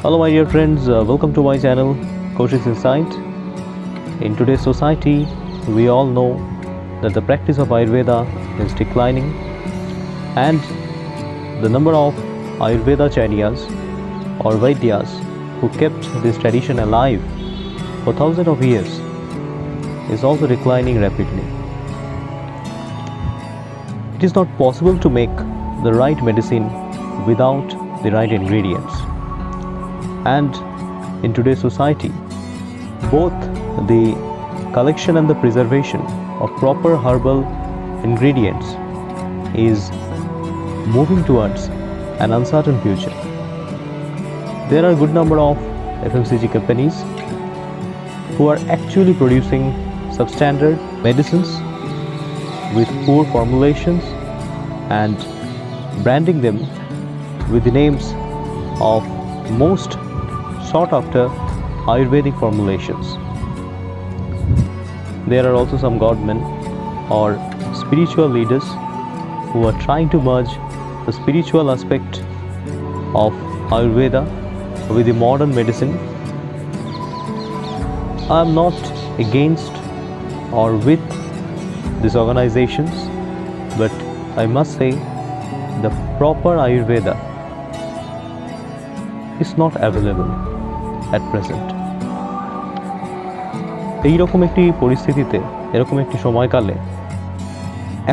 Hello my dear friends, welcome to my channel Kaushik's Insight. In today's society, we all know that the practice of Ayurveda is declining and the number of Ayurvedacharyas or Vaidyas who kept this tradition alive for thousands of years is also declining rapidly. It is not possible to make the right medicine without the right ingredients. And in today's society, both the collection and the preservation of proper herbal ingredients is moving towards an uncertain future. There are a good number of FMCG companies who are actually producing substandard medicines with poor formulations and branding them with the names of most sought after Ayurvedic formulations. There are also some godmen or spiritual leaders who are trying to merge the spiritual aspect of Ayurveda with the modern medicine. I am not against or with these organizations, but I must say the proper Ayurveda is not available at present. এইরকম একটি পরিস্থিতিতে, এরকম একটি সময়কালে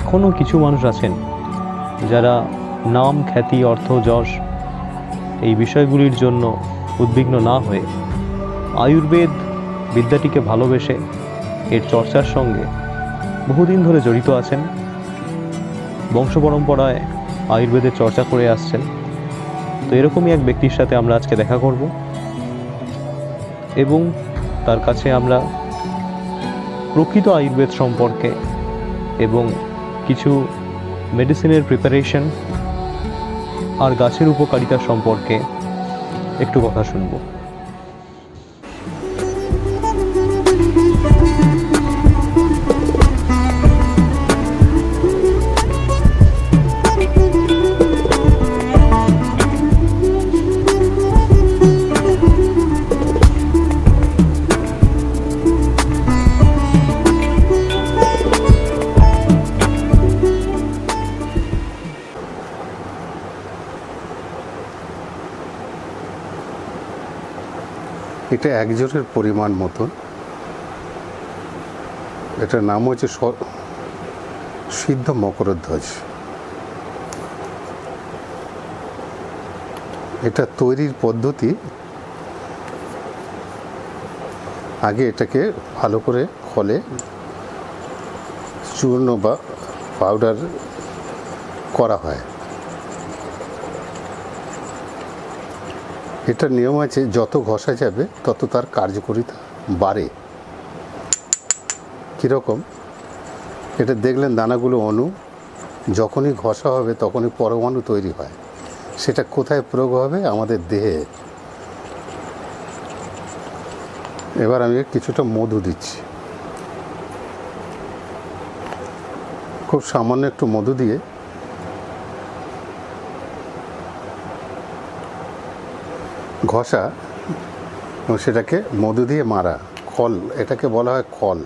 এখনও কিছু মানুষ আছেন যারা নাম, খ্যাতি, অর্থ, যশ এই বিষয়গুলির জন্য উদ্বিগ্ন না হয়ে আয়ুর্বেদ বিদ্যাটিকে ভালোবেসে এর চর্চার সঙ্গে বহুদিন ধরে জড়িত আছেন, বংশ পরম্পরায় আয়ুর্বেদের চর্চা করে আসছেন। তো এরকমই এক ব্যক্তির সাথে আমরা আজকে দেখা করব এবং তার কাছে আমরা প্রকৃত আয়ুর্বেদ সম্পর্কে এবং কিছু মেডিসিনের প্রিপারেশন আর গাছের উপকারিতা সম্পর্কে একটু কথা শুনব। এটা একজনের পরিমাণ মতন। এটার নাম হচ্ছে সিদ্ধ মকরধ্বজ। এটা তৈরির পদ্ধতি, আগে এটাকে ভালো করে খলে চূর্ণ বা পাউডার করা হয়। এটার নিয়ম আছে, যত ঘষা যাবে তত তার কার্যকারিতা বাড়ে। কীরকম? এটা দেখলেন দানাগুলো অণু, যখনই ঘষা হবে তখনই পরমাণু তৈরি হয়। সেটা কোথায় প্রয়োগ হবে? আমাদের দেহে। এবার আমি কিছুটা মধু দিচ্ছি, খুব সামান্য একটু মধু দিয়ে ঘষা এবং সেটাকে মধু দিয়ে মারা খল, এটাকে বলা হয় খল,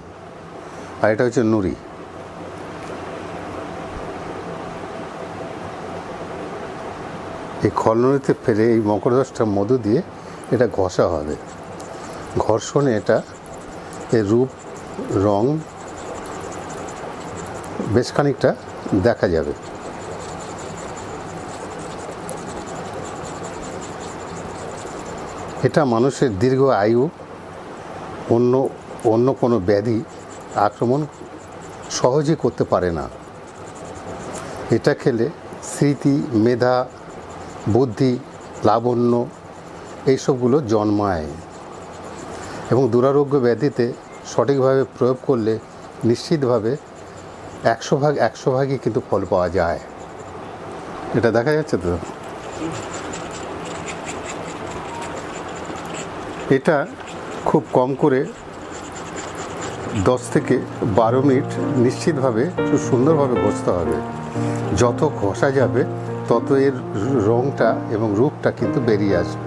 আর এটা হচ্ছে নুড়ি। এই খল নুড়িতে ফেলে এই মকরধ্বজটা মধু দিয়ে এটা ঘষা হবে। ঘর্ষণে এটা এর রূপ, রং বেশ খানিকটা দেখা যাবে। এটা মানুষের দীর্ঘ আয়ু, অন্য কোনো ব্যাধি আক্রমণ সহজে করতে পারে না। এটা খেলে স্মৃতি, মেধা, বুদ্ধি, লাবণ্য এইসবগুলো জন্মায় এবং দুরারোগ্য ব্যাধিতে সঠিকভাবে প্রয়োগ করলে নিশ্চিতভাবে 100 ভাগই কিন্তু ফল পাওয়া যায়। এটা দেখা যাচ্ছে তো। এটা খুব কম করে 10 থেকে 12 মিনিট নিশ্চিতভাবে খুব সুন্দরভাবে ঘষতে হবে। যত ঘষা যাবে তত এর রঙটা এবং রূপটা কিন্তু বেরিয়ে আসবে।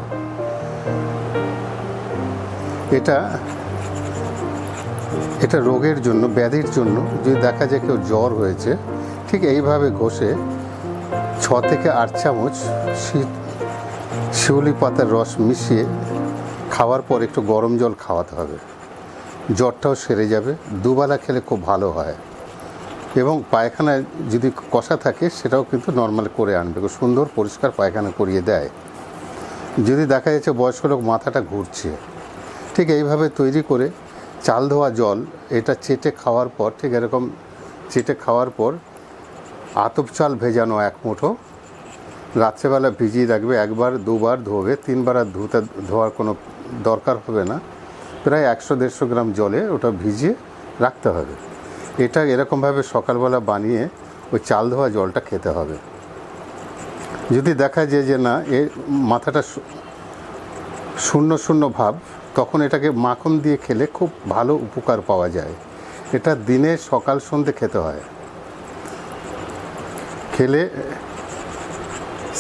এটা এটা রোগের জন্য, ব্যাধির জন্য যদি দেখা যায় কেউ জ্বর হয়েছে, ঠিক এইভাবে ঘষে 6 থেকে 8 চামচ শিউলি পাতার রস মিশিয়ে খাওয়ার পর একটু গরম জল খাওয়াতে হবে। জ্বরটাও সেরে যাবে, দুবেলা খেলে খুব ভালো হয়। এবং পায়খানায় যদি কষা থাকে সেটাও কিন্তু নর্মাল করে আনবে, খুব সুন্দর পরিষ্কার পায়খানা করিয়ে দেয়। যদি দেখা যাচ্ছে বয়স্ক লোক মাথাটা ঘুরছে, ঠিক এইভাবে তৈরি করে চাল ধোয়া জল এটা চেটে খাওয়ার পর, ঠিক এরকম চেটে খাওয়ার পর আতপ চাল ভেজানো 1 মুঠো রাত্রেবেলা ভিজিয়ে রাখবে, 1বার 2বার ধোবে, 3বার আর ধোয়ার কোনো দরকার হবে না। প্রায় 100-150 গ্রাম জলে ওটা ভিজিয়ে রাখতে হবে। এটা এরকমভাবে সকালবেলা বানিয়ে ওই চাল ধোয়া জলটা খেতে হবে। যদি দেখা যায় যে না এ মাথাটা শূন্য শূন্য ভাব, তখন এটাকে মাখন দিয়ে খেলে খুব ভালো উপকার পাওয়া যায়। এটা দিনে সকাল সন্ধ্যে খেতে হয়। খেলে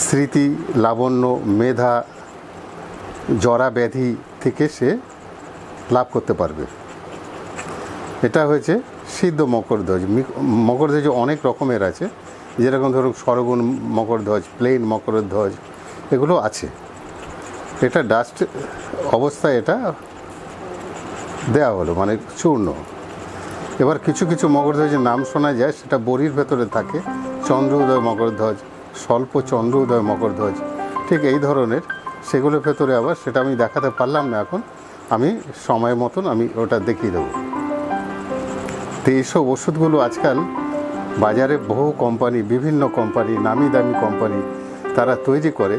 স্মৃতি, লাবণ্য, মেধা, জরা ব্যাধি থেকে সে লাভ করতে পারবে। এটা হয়েছে সিদ্ধ মকরধ্বজ। মকরধ্বজ অনেক রকমের আছে, যেরকম ধরুন সরগুণ মকরধ্বজ, প্লেন মকরধ্বজ, এগুলো আছে। এটা ডাস্ট অবস্থায় এটা দেওয়া হলো, মানে চূর্ণ। এবার কিছু কিছু মকরধ্বজের নাম শোনা যায়, সেটা বড়ির ভেতরে থাকে। চন্দ্র উদয় মকরধ্বজ, স্বল্প চন্দ্র উদয় মকরধ্বজ, ঠিক এই ধরনের। সেগুলোর ভেতরে আবার সেটা আমি দেখাতে পারলাম না এখন, আমি সময় মতন আমি ওটা দেখিয়ে দেবো। তো এইসব ওষুধগুলো আজকাল বাজারে বহু কোম্পানি, বিভিন্ন কোম্পানি, নামি দামি কোম্পানি তারা তৈরি করে,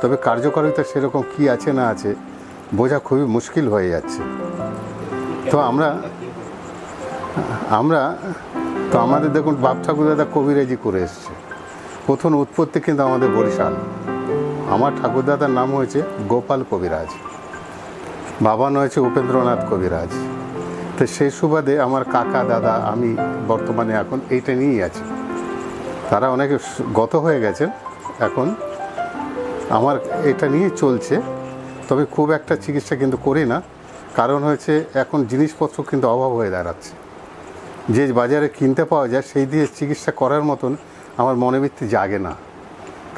তবে কার্যকারিতা সেরকম কি আছে না আছে বোঝা খুবই মুশকিল হয়ে যাচ্ছে। তো আমাদের দেখুন বাপ ঠাকুরদাদা কবিরাজি করে এসছে। প্রথম উৎপত্তি কিন্তু আমাদের বরিশাল। আমার ঠাকুরদাদার নাম হয়েছে গোপাল কবিরাজ, বাবা হয়েছে উপেন্দ্রনাথ কবিরাজ। তো সেই সুবাদে আমার কাকা, দাদা, আমি বর্তমানে এখন এইটা নিয়েই আছি। তারা অনেকে গত হয়ে গেছেন, এখন আমার এটা নিয়ে চলছে। তবে খুব একটা চিকিৎসা কিন্তু করি না, কারণ হয়েছে এখন জিনিসপত্র কিন্তু অভাব হয়ে দাঁড়াচ্ছে। যে বাজারে কিনতে পাওয়া যায় সেই দিয়ে চিকিৎসা করার মতন আমার মনোবৃত্তি জাগে না।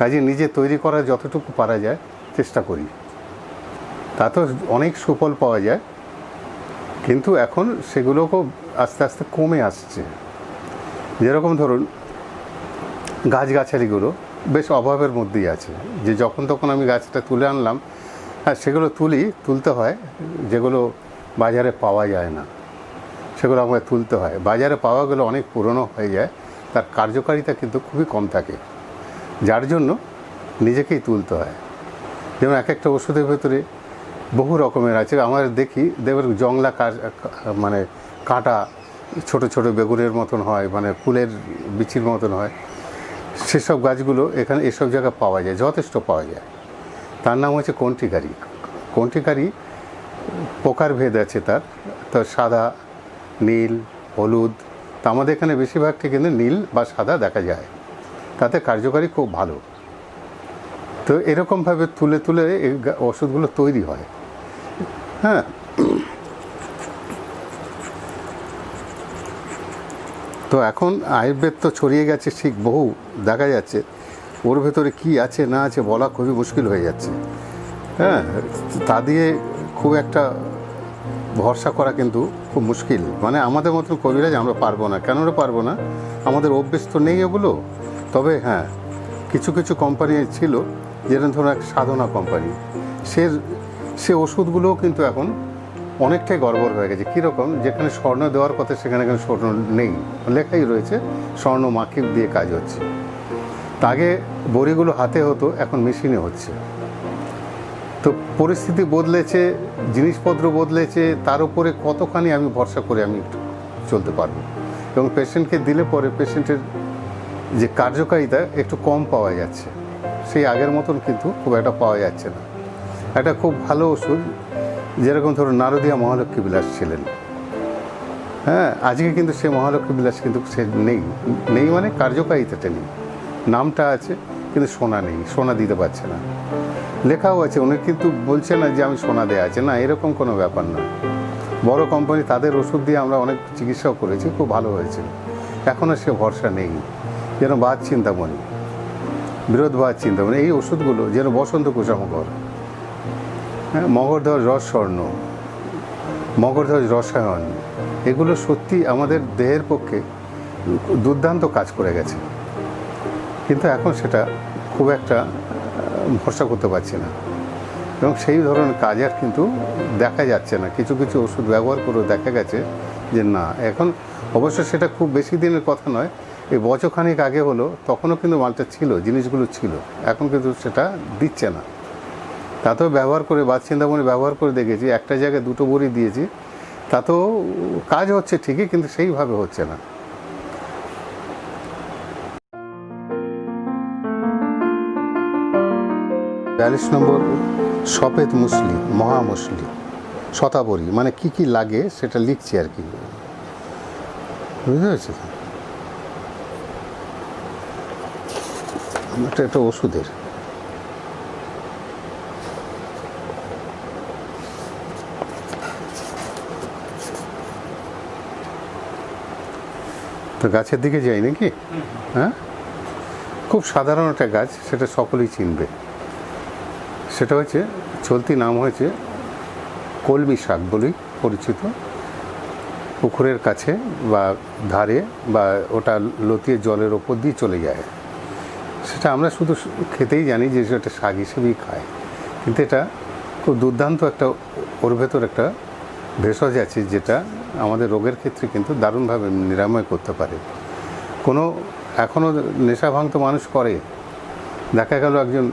কাজে নিজে তৈরি করার যতটুকু পারা যায় চেষ্টা করি, তাতেও অনেক সুফল পাওয়া যায়। কিন্তু এখন সেগুলোকেও আস্তে আস্তে কমে আসছে। যেরকম ধরুন গাছগাছালিগুলো বেশ অভাবের মধ্যেই আছে, যে যখন তখন আমি গাছটা তুলে আনলাম, হ্যাঁ সেগুলো তুলতে হয়, যেগুলো বাজারে পাওয়া যায় না সেগুলো আমাকে তুলতে হয়। বাজারে পাওয়াগুলো অনেক পুরনো হয়ে যায়, তার কার্যকারিতা কিন্তু খুবই কম থাকে, যার জন্য নিজেকেই তুলতে হয়। যেমন এক একটা ওষুধের ভেতরে বহু রকমের আছে। আমাদের দেখবেন জংলা মানে কাঁটা ছোট ছোট বেগুনের মতন হয়, মানে ফুলের বিচির মতন হয়। সেসব গাছগুলো এখানে এসব জায়গায় পাওয়া যায়, যথেষ্ট পাওয়া যায়। তার নাম হচ্ছে কণ্ঠিকারি। কণ্ঠিকারি প্রকার ভেদ আছে তার, তো সাদা, নীল, হলুদ। তো আমাদের এখানে বেশিরভাগটা কিন্তু নীল বা সাদা দেখা যায়, তাতে কার্যকারী খুব ভালো। তো এরকমভাবে তুলে তুলে এই ওষুধগুলো তৈরি হয়। হ্যাঁ, তো এখন আয়ুর্বেদ তো ছড়িয়ে গেছে, ঠিক বহু দেখা যাচ্ছে। ওর ভেতরে কি আছে না আছে বলা খুবই মুশকিল হয়ে যাচ্ছে। হ্যাঁ, তা দিয়ে খুব একটা ভরসা করা কিন্তু খুব মুশকিল। মানে আমাদের মতন কবিরাজ আমরা পারবো না। কেন পারবো না? আমাদের অভ্যেস তো নেই এগুলো। তবে হ্যাঁ, কিছু কিছু কোম্পানি ছিল, যেরকম ধরুন এক সাধনা কোম্পানি, সে ওষুধগুলোও কিন্তু এখন অনেকটাই গড়বড় হয়ে গেছে। কীরকম? যেখানে স্বর্ণ দেওয়ার কথা সেখানে এখন স্বর্ণ নেই, লেখাই রয়েছে স্বর্ণ মাখিক দিয়ে কাজ হচ্ছে। তা আগে বড়িগুলো হাতে হতো, এখন মেশিনে হচ্ছে। তো পরিস্থিতি বদলেছে, জিনিসপত্র বদলেছে, তার উপরে কতখানি আমি ভরসা করে আমি চলতে পারবো। এবং পেশেন্টকে দিলে পরে পেশেন্টের যে কার্যকারিতা একটু কম পাওয়া যাচ্ছে, সেই আগের মতন কিন্তু খুব একটা পাওয়া যাচ্ছে না। একটা খুব ভালো ওষুধ, যেরকম ধরুন নারদিয়া মহালক্ষ্মী বিলাস ছিলেন। হ্যাঁ, আজকে কিন্তু সে মহালক্ষ্মী বিলাস কিন্তু সে নেই মানে কার্যকারিতাটা নেই। নামটা আছে কিন্তু সোনা নেই, সোনা দিতে পারছে না। লেখাও আছে, উনি কিন্তু বলছে না যে আমি সোনা দেওয়া আছে, না, এরকম কোনো ব্যাপার না। বড় কোম্পানি, তাদের ওষুধ দিয়ে আমরা অনেক চিকিৎসাও করেছি, খুব ভালো হয়েছে। এখনও সে ভরসা নেই। যেন বাদ চিন্তামণি, বিরোধবাদ চিন্তামণি, এই ওষুধগুলো যেন বসন্ত কুশামকর, হ্যাঁ, মগধধ্বজ রস স্বর্ণ, মগধধ্বজ রসায়ন, এগুলো সত্যি আমাদের দেহের পক্ষে দুর্দান্ত কাজ করে গেছে। কিন্তু এখন সেটা খুব একটা ভরসা করতে পারছি না, এবং সেই ধরনের কাজ আর কিন্তু দেখা যাচ্ছে না। কিছু কিছু ওষুধ ব্যবহার করেও দেখা গেছে যে না, এখন অবশ্য সেটা খুব বেশি দিনের কথা নয়, এই বছরখানিক আগে হলো, তখনও কিন্তু মালটা ছিল, জিনিসগুলো ছিল, এখন কিন্তু সেটা দিচ্ছে না। তাতেও ব্যবহার করে, বাদচিন্তামণি ব্যবহার করে দেখেছি, একটা জায়গায় 2টো বড়ি দিয়েছি, তাতেও কাজ হচ্ছে ঠিকই, কিন্তু সেইভাবে হচ্ছে না। 42 নম্বর সফেদ মুসলি, মহামুসলি, শতাবরী, মানে কি কি লাগে সেটা লিখছি আর কি, বুঝতে পেরেছি। এটা একটা ওষুধের, তো গাছের দিকে যাই নাকি? হ্যাঁ, খুব সাধারণ একটা গাছ, সেটা সকলেই চিনবে। সেটা হচ্ছে, চলতি নাম হয়েছে কলমি শাক বলেই পরিচিত। পুকুরের কাছে বা ধারে, বা ওটা লতিয়ে জলের ওপর দিয়ে চলে যায়। সেটা আমরা শুধু খেতেই জানি যে সেটা শাক হিসেবেই খায়, কিন্তু এটা খুব দুর্দান্ত একটা, ওর ভেতর একটা ভেষজ আছে যেটা আমাদের রোগের ক্ষেত্রে কিন্তু দারুণভাবে নিরাময় করতে পারে। কোনো এখনও নেশাভাঙ তো মানুষ করে, দেখা গেল একজন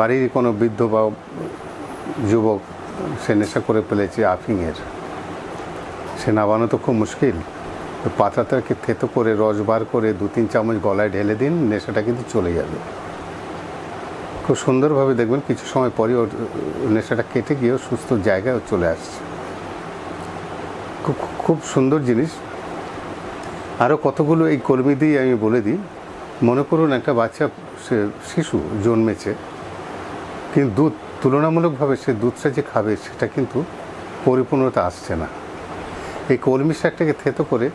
বাড়ির কোনো বৃদ্ধ বা যুবক সে নেশা করে ফেলেছে আফিংয়ের, সে নামানো তো খুব মুশকিল। তো পাতাটাকে থেতো করে রস বার করে 2-3 চামচ গলায় ঢেলে দিন, নেশাটা কিন্তু চলে যাবে খুব সুন্দরভাবে। দেখবেন কিছু সময় পরই ওর নেশাটা কেটে গিয়েও সুস্থ জায়গায় চলে আসছে। খুব খুব সুন্দর জিনিস। আরও কতগুলো এই কলমি দিয়ে আমি বলে দিই। মনে করুন একটা বাচ্চা, সে শিশু জন্মেছে, কিন্তু দুধ তুলনামূলকভাবে সে দুধটা যে খাবে সেটা কিন্তু পরিপূর্ণতা আসছে না। এই কলমি শাকটাকে থেতো করে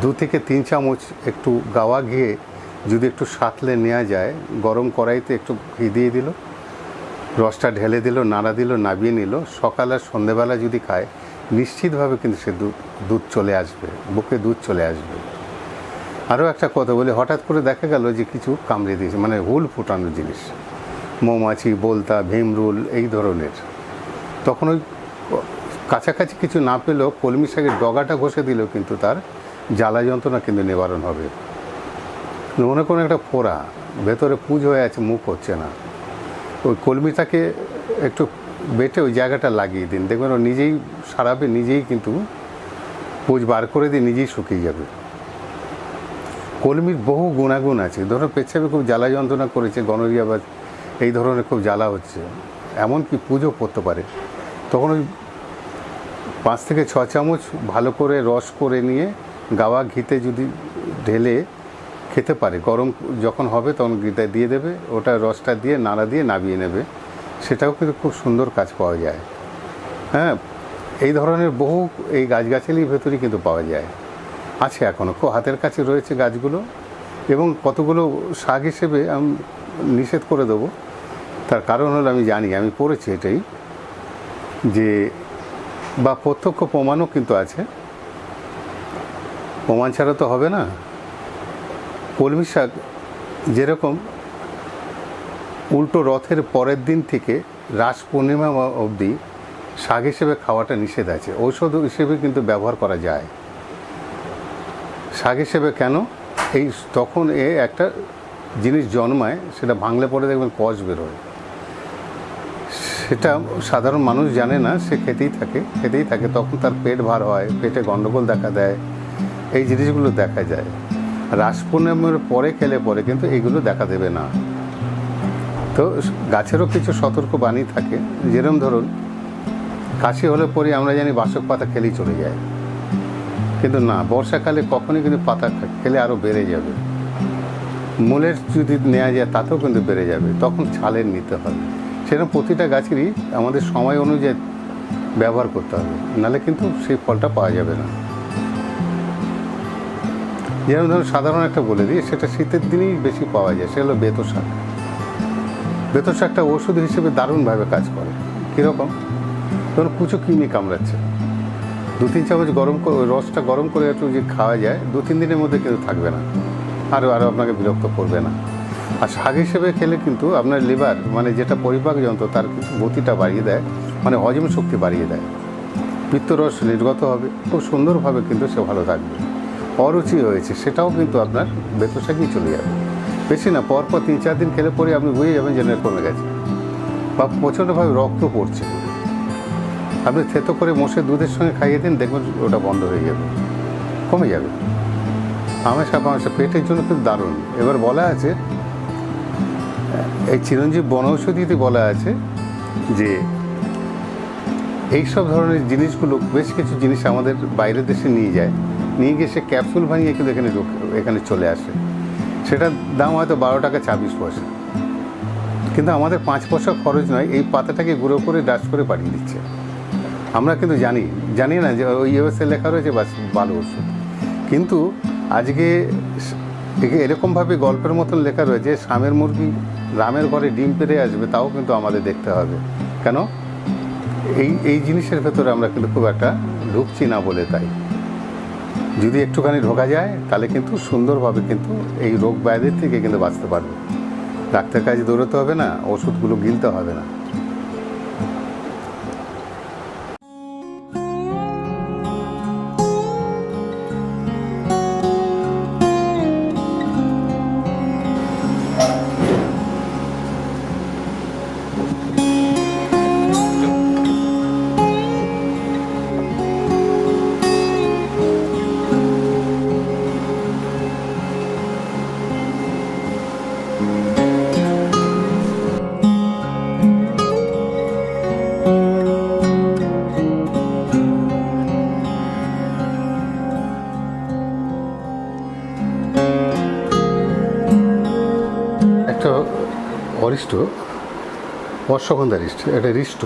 2 থেকে 3 চামচ একটু গাওয়া ঘিয়ে যদি একটু সাঁতলে নেওয়া যায়, গরম কড়াইতে একটু ঘি দিয়ে দিল, রসটা ঢেলে দিল, নাড়া দিল, নাবিয়ে নিল, সকাল আর সন্ধেবেলা যদি খায়, নিশ্চিতভাবে কিন্তু সে দুধ চলে আসবে, বুকে দুধ চলে আসবে। আরও একটা কথা বলি, হঠাৎ করে দেখা গেল যে কিছু কামড়ে দিয়েছে, মানে হুল ফোটানোর জিনিস, মৌমাছি, বোলতা, ভীমরুল, এই ধরনের, তখন ওই কাছাকাছি কিছু না পেলেও কলমি শাকের ডগাটা ঘষে দিলেও কিন্তু তার জ্বালা যন্ত্রণা কিন্তু নিবারণ হবে। মনে কোনো একটা ফোড়া ভেতরে পুঁজ হয়ে আছে, মুখ হচ্ছে না, ওই কলমিটাকে একটু বেটে ওই জায়গাটা লাগিয়ে দিন, দেখবেন ও নিজেই সারাবে, নিজেই কিন্তু পুঁজ বার করে দিয়ে নিজেই শুকিয়ে যাবে। কলমির বহু গুণাগুণ আছে। ধরো পেচ্ছাপে খুব জ্বালা যন্ত্রণা করেছে, গনোরিয়া বা এই ধরনের খুব জ্বালা হচ্ছে, এমনকি পুজো করতে পারে, তখন ওই 5 থেকে 6 চামচ ভালো করে রস করে নিয়ে গাওয়া ঘিতে যদি ঢেলে খেতে পারে, গরম যখন হবে তখন ঘিতে দিয়ে দেবে, ওটা রসটা দিয়ে নাড়া দিয়ে নাবিয়ে নেবে, সেটাও কিন্তু খুব সুন্দর কাজ পাওয়া যায়। হ্যাঁ, এই ধরনের বহু এই গাছগাছালির ভেতরেই কিন্তু পাওয়া যায়, আছে এখনও, খুব হাতের কাছে রয়েছে গাছগুলো। এবং কতগুলো শাক হিসেবে আমি নিষেধ করে দেবো, তার কারণ হলো আমি জানি, আমি পড়েছি এটাই, যে বা প্রত্যক্ষ প্রমাণও কিন্তু আছে, প্রমাণ ছাড়া তো হবে না। কলমি শাক যেরকম উল্টো রথের পরের দিন থেকে রাস পূর্ণিমা অবধি শাক হিসেবে খাওয়াটা নিষেধ আছে, ঔষধ হিসেবে কিন্তু ব্যবহার করা যায়। শাক হিসেবে কেন? এই তখন একটা জিনিস জন্মায়, সেটা ভাঙলে পরে দেখবেন কষ বেরোয়, সেটা সাধারণ মানুষ জানে না, সে খেতেই থাকে, তখন তার পেট ভার হয়, পেটে গণ্ডগোল দেখা দেয়, এই জিনিসগুলো দেখা যায়। রাস পূর্ণিমার পরে খেলে পরে কিন্তু এইগুলো দেখা দেবে না। তো গাছেরও কিছু সতর্ক বাণী থাকে, যেরকম ধরুন কাশি হলে পরে আমরা জানি বাসক পাতা খেলেই চলে যায়, কিন্তু না, বর্ষাকালে কখনই কিন্তু পাতা খেলে আরও বেড়ে যাবে। মূলের যদি নেওয়া যায় তাতেও কিন্তু বেড়ে যাবে, তখন ছালের নিতে হবে। সেরকম প্রতিটা গাছেরই আমাদের সময় অনুযায়ী ব্যবহার করতে হবে, নাহলে কিন্তু সেই ফলটা পাওয়া যাবে না। যেমন ধরুন সাধারণ একটা বলে দিই, সেটা শীতের দিনেই বেশি পাওয়া যায়, সেটা হলো বেতো শাক। বেতো শাকটা ওষুধ হিসেবে দারুণভাবে কাজ করে। কীরকম? ধরুন কুচো কৃমি কামড়াচ্ছে, 2-3 চামচ গরম করে রসটা গরম করে একটু যে খাওয়া যায়, 2-3 দিনের মধ্যে কিন্তু থাকবে না, আরও আপনাকে বিরক্ত করবে না। আর শাক হিসেবে খেলে কিন্তু আপনার লিভার মানে যেটা পরিপাক যন্ত্র তার কিন্তু গতিটা বাড়িয়ে দেয়, মানে হজম শক্তি বাড়িয়ে দেয়, পিত্তরস নির্গত হবে, খুব সুন্দরভাবে কিন্তু সে ভালো থাকবে। অরুচি হয়েছে সেটাও কিন্তু আপনার বেতো শাকই চলে যাবে। বেশি না, পরপর 3-4 দিন খেলে পরে আপনি বুঝে যাবেন যে কমে গেছে, বা প্রচণ্ডভাবে রক্ত পড়ছে। আপনি থেতো করে মোষের দুধের সঙ্গে খাইয়ে দিন, দেখবেন ওটা বন্ধ হয়ে যাবে, কমে যাবে। আমাশা পেটের জন্য খুব দারুণ। এবার বলা আছে, এই চিরঞ্জীব বনৌষধিতে বলা আছে যে এইসব ধরনের জিনিসগুলো, বেশ কিছু জিনিস আমাদের বাইরের দেশে নিয়ে যায়, নিয়ে গিয়ে সে ক্যাপসুল বানিয়ে কিন্তু এখানে চলে আসে। সেটার দাম হয়তো 12 টাকা 24 পয়সা, কিন্তু আমাদের 5 পয়সা খরচ নয়, এই পাতাটাকে গুঁড়ো করে ডাস্ট করে পাঠিয়ে দিচ্ছে। আমরা কিন্তু জানি না যে ওই ইউএসএ লেখা রয়েছে বাস ভালো ওষুধ, কিন্তু আজকে এরকমভাবে গল্পের মতন লেখা রয়েছে, শামের মুরগি রামের ঘরে ডিম পেড়ে আসবে, তাও কিন্তু আমাদের দেখতে হবে। কেন? এই জিনিসের ভেতরে আমরা কিন্তু খুব একটা ঢুকছি না বলে। তাই যদি একটুখানি ঢোকা যায় তাহলে কিন্তু সুন্দরভাবে কিন্তু এই রোগ ব্যাধির থেকে কিন্তু বাঁচতে পারবে। ডাক্তার কাছে দৌড়াতে হবে না, ওষুধগুলো গিলতে হবে না। একটা অরিষ্ট, অশ্বগন্ধা রিষ্ট, এটা রিষ্ট,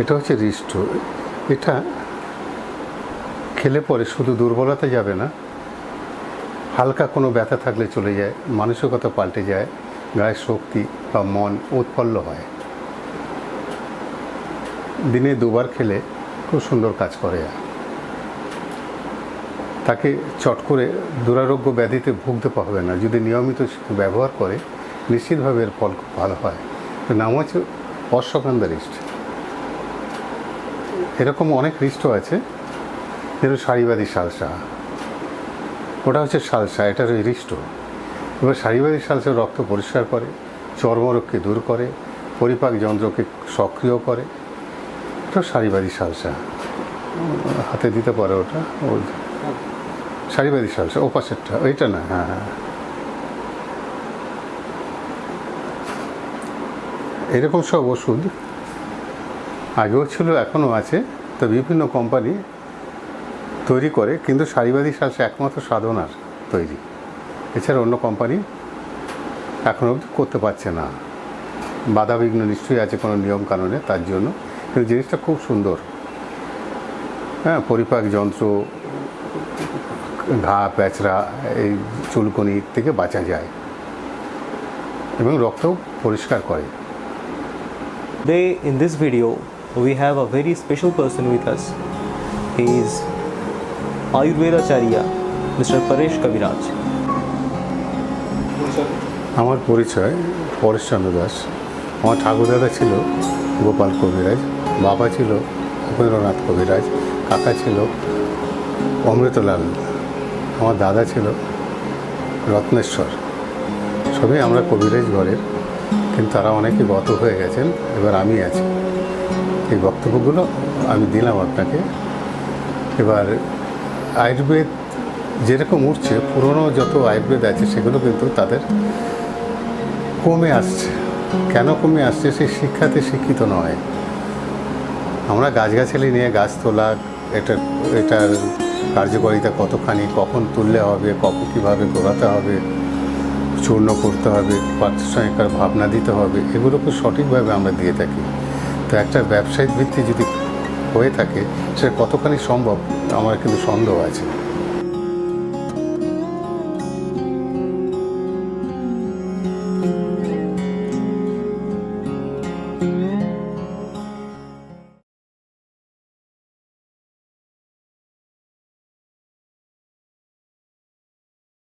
এটা হচ্ছে রিষ্ট। এটা খেলে পরে শুধু দুর্বলতা যাবে না, হালকা কোনো ব্যথা থাকলে চলে যায়, মানসিকতা পাল্টে যায়, গায়ের শক্তি বা মন উৎফুল্ল হয়। দিনে 2 বার খেলে খুব সুন্দর কাজ করে। তাকে চট করে দুরারোগ্য ব্যাধিতে ভুগতে পারবে না, যদি নিয়মিত ব্যবহার করে নিশ্চিতভাবে এর ফল খুব ভালো হয়। নাম হচ্ছে অশ্বগন্ধা রিষ্ট। এরকম অনেক রিষ্ট আছে, যেরকম সারিবাদী শালসা, ওটা হচ্ছে শালসা, এটার ওই রিষ্ট। এবার সারিবাদী শালসা রক্ত পরিষ্কার করে, চর্মরোগকে দূর করে, পরিপাক যন্ত্রকে সক্রিয় করে, এটা সারিবাদী শালসা। হাতে দিতে পারে ওটা, ওই সারিবাদী শালসা, ও পাশেরটা, ওইটা না, হ্যাঁ হ্যাঁ। এরকম সব ওষুধ আগেও ছিল, এখনও আছে, তো বিভিন্ন কোম্পানি তৈরি করে, কিন্তু সারিবাদী শালসা একমাত্র সাধনার তৈরি, এছাড়া অন্য কোম্পানি এখনও অবধি করতে পারছে না। বাধাবিঘ্ন নিশ্চয়ই আছে কোনো নিয়ম কানুনে, তার জন্য। কিন্তু জিনিসটা খুব সুন্দর, হ্যাঁ, পরিপাক যন্ত্র, ঘা প্যাঁচড়া, এই চুলকনি থেকে বাঁচা যায় এবং রক্তও পরিষ্কার করে। Today in this video we have a very special person with us. He is Ayurvedacharya Mr. Paresh Kaviraj. আমার পরিচয় পরেশচন্দ্র দাস। আমার ঠাকুরদাদা ছিল গোপাল কবিরাজ, বাবা ছিল উপেন্দ্রনাথ কবিরাজ, কাকা ছিল অমৃতলাল, আমার দাদা ছিল রত্নেশ্বর। সবই আমরা কবিরাজ ঘরের, কিন্তু তারা অনেকে গত হয়ে গেছেন, এবার আমি আছি। এই বক্তব্যগুলো আমি দিলাম আপনাকে। এবার আয়ুর্বেদ যেরকম উঠছে, পুরনো যত আয়ুর্বেদ আছে সেগুলো কিন্তু তাদের কমে আসছে। কেন কমে আসছে? সেই শিক্ষাতে শিক্ষিত নয়। আমরা গাছগাছালি নিয়ে গাছ তোলা, এটার কার্যকারিতা কতখানি, কখন তুললে হবে, কখন কীভাবে গোড়াতে হবে, চূর্ণ করতে হবে, পার্শ্বসংখ্যার ভাবনা দিতে হবে, এগুলোকে সঠিকভাবে আমরা দিয়ে থাকি। তো একটা ব্যবসায়িক ভিত্তি যদি হয়ে থাকে সেটা কতখানি সম্ভব আমার কিন্তু সন্দেহ আছে।